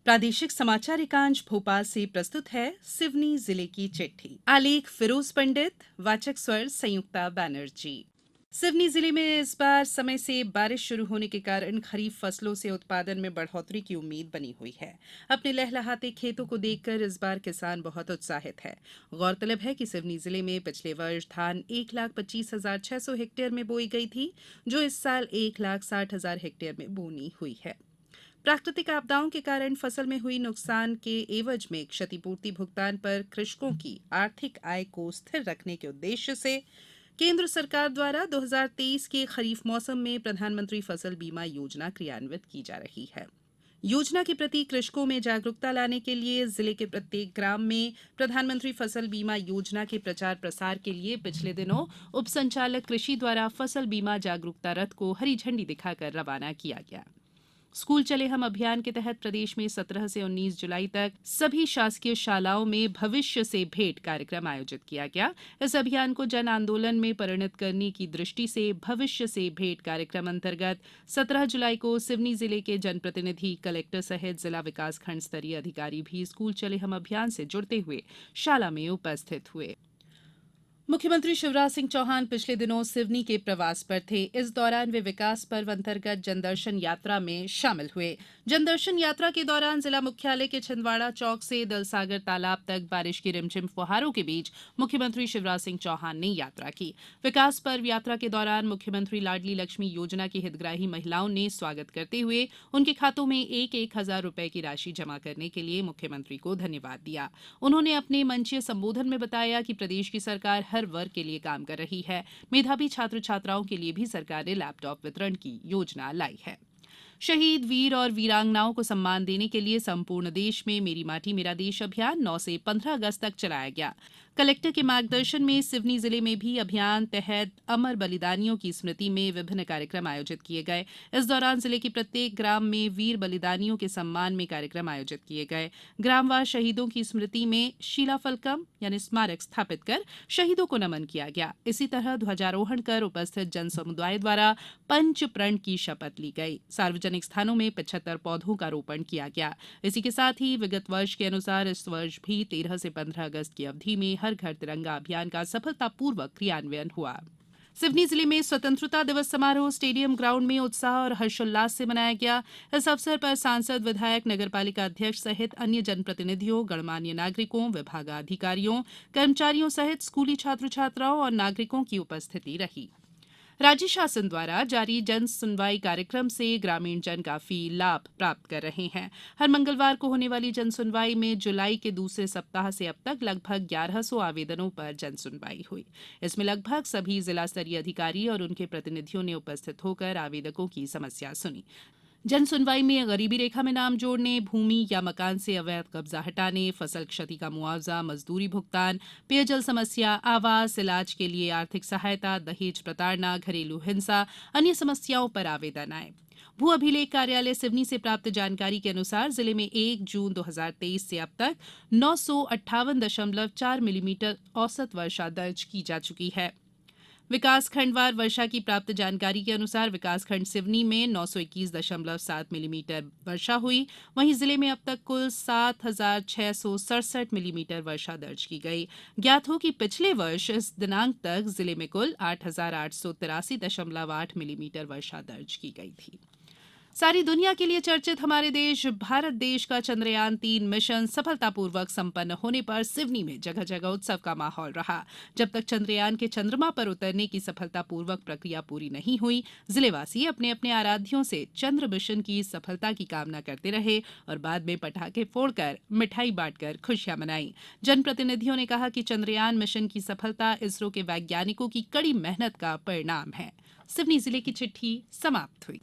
प्रादेशिक समाचार एकांश भोपाल से प्रस्तुत है सिवनी जिले की चिट्ठी। आलेख फिरोज पंडित, वाचक स्वर संयुक्ता बैनर्जी। सिवनी जिले में इस बार समय से बारिश शुरू होने के कारण खरीफ फसलों से उत्पादन में बढ़ोतरी की उम्मीद बनी हुई है। अपने लहलहाते खेतों को देखकर इस बार किसान बहुत उत्साहित है। गौरतलब है कि सिवनी जिले में पिछले वर्ष धान 1,25,600 हेक्टेयर में बोई गई थी, जो इस साल 1,60,000 हेक्टेयर में बोनी हुई है। प्राकृतिक आपदाओं के कारण फसल में हुई नुकसान के एवज में क्षतिपूर्ति भुगतान पर कृषकों की आर्थिक आय को स्थिर रखने के उद्देश्य से केंद्र सरकार द्वारा 2023 के खरीफ मौसम में प्रधानमंत्री फसल बीमा योजना क्रियान्वित की जा रही है। योजना के प्रति कृषकों में जागरूकता लाने के लिए जिले के प्रत्येक ग्राम में प्रधानमंत्री फसल बीमा योजना के प्रचार प्रसार के लिए पिछले दिनों उप संचालक कृषि द्वारा फसल बीमा जागरूकता रथ को हरी झंडी दिखाकर रवाना किया गया। स्कूल चले हम अभियान के तहत प्रदेश में 17 से 19 जुलाई तक सभी शासकीय शालाओं में भविष्य से भेंट कार्यक्रम आयोजित किया गया। इस अभियान को जन आंदोलन में परिणत करने की दृष्टि से भविष्य से भेंट कार्यक्रम अंतर्गत 17 जुलाई को सिवनी जिले के जनप्रतिनिधि, कलेक्टर सहित जिला विकास खंड स्तरीय अधिकारी भी स्कूल चले हम अभियान से जुड़ते हुए शाला में उपस्थित हुए। मुख्यमंत्री शिवराज सिंह चौहान पिछले दिनों सिवनी के प्रवास पर थे। इस दौरान वे विकास पर्व अंतर्गत जनदर्शन यात्रा में शामिल हुए। जनदर्शन यात्रा के दौरान जिला मुख्यालय के छिंदवाड़ा चौक से दलसागर तालाब तक बारिश की रिमझिम फुहारों के बीच मुख्यमंत्री शिवराज सिंह चौहान ने यात्रा की। विकास पर्व यात्रा के दौरान मुख्यमंत्री लाडली लक्ष्मी योजना की हितग्राही महिलाओं ने स्वागत करते हुए उनके खातों में एक हजार रुपए की राशि जमा करने के लिए मुख्यमंत्री को धन्यवाद दिया। उन्होंने अपने मंचीय संबोधन में बताया कि प्रदेश की सरकार हर वर्ग के लिए काम कर रही है। मेधावी छात्र छात्राओं के लिए भी सरकार ने लैपटॉप वितरण की योजना लाई है। शहीद वीर और वीरांगनाओं को सम्मान देने के लिए संपूर्ण देश में मेरी माटी मेरा देश अभियान 9 से 15 अगस्त तक चलाया गया। कलेक्टर के मार्गदर्शन में सिवनी जिले में भी अभियान तहत अमर बलिदानियों की स्मृति में विभिन्न कार्यक्रम आयोजित किए गए। इस दौरान जिले के प्रत्येक ग्राम में वीर बलिदानियों के सम्मान में कार्यक्रम आयोजित किए गए। ग्रामवार शहीदों की स्मृति में शिलाफलकम यानी स्मारक स्थापित कर शहीदों को नमन किया गया। इसी तरह ध्वजारोहण कर उपस्थित जन समुदाय द्वारा पंच प्रण की शपथ ली गई। सार्वजनिक स्थानों में 75 पौधों का रोपण किया गया। इसी के साथ ही विगत वर्ष के अनुसार इस वर्ष भी 13 से 15 अगस्त की अवधि में हर घर तिरंगा अभियान का सफलतापूर्वक क्रियान्वयन हुआ। सिवनी जिले में स्वतंत्रता दिवस समारोह स्टेडियम ग्राउंड में उत्साह और हर्षोल्लास से मनाया गया। इस अवसर पर सांसद, विधायक, नगरपालिका अध्यक्ष सहित अन्य जनप्रतिनिधियों, गणमान्य नागरिकों, विभागाधिकारियों, कर्मचारियों सहित स्कूली छात्र छात्राओं और नागरिकों की उपस्थिति रही। राज्य शासन द्वारा जारी जन सुनवाई कार्यक्रम से ग्रामीण जन काफी लाभ प्राप्त कर रहे हैं। हर मंगलवार को होने वाली जन सुनवाई में जुलाई के दूसरे सप्ताह से अब तक लगभग 1100 आवेदनों पर जन सुनवाई हुई। इसमें लगभग सभी जिला स्तरीय अधिकारी और उनके प्रतिनिधियों ने उपस्थित होकर आवेदकों की समस्या सुनी। जन सुनवाई में गरीबी रेखा में नाम जोड़ने, भूमि या मकान से अवैध कब्जा हटाने, फसल क्षति का मुआवजा, मजदूरी भुगतान, पेयजल समस्या, आवास, इलाज के लिए आर्थिक सहायता, दहेज प्रताड़ना, घरेलू हिंसा, अन्य समस्याओं पर आवेदन आए। भू अभिलेख कार्यालय सिवनी से प्राप्त जानकारी के अनुसार जिले में 1 जून 2023 से अब तक 958.4 मिलीमीटर औसत वर्षा दर्ज की जा चुकी है। विकासखंडवार वर्षा की प्राप्त जानकारी के अनुसार विकासखंड सिवनी में 921.7 मिलीमीटर वर्षा हुई। वहीं जिले में अब तक कुल 7,667 मिलीमीटर वर्षा दर्ज की गई। ज्ञात हो कि पिछले वर्ष इस दिनांक तक जिले में कुल 8,883.8 मिलीमीटर वर्षा दर्ज की गई थी। सारी दुनिया के लिए चर्चित हमारे देश भारत देश का चंद्रयान-3 मिशन सफलतापूर्वक संपन्न होने पर सिवनी में जगह जगह उत्सव का माहौल रहा। जब तक चंद्रयान के चंद्रमा पर उतरने की सफलतापूर्वक प्रक्रिया पूरी नहीं हुई, जिलेवासी अपने अपने आराध्यों से चंद्र मिशन की सफलता की कामना करते रहे और बाद में पटाखे फोड़कर मिठाई बांटकर खुशियां मनाई। जनप्रतिनिधियों ने कहा कि चंद्रयान मिशन की सफलता इसरो के वैज्ञानिकों की कड़ी मेहनत का परिणाम है। सिवनी जिले की चिट्ठी समाप्त हुई।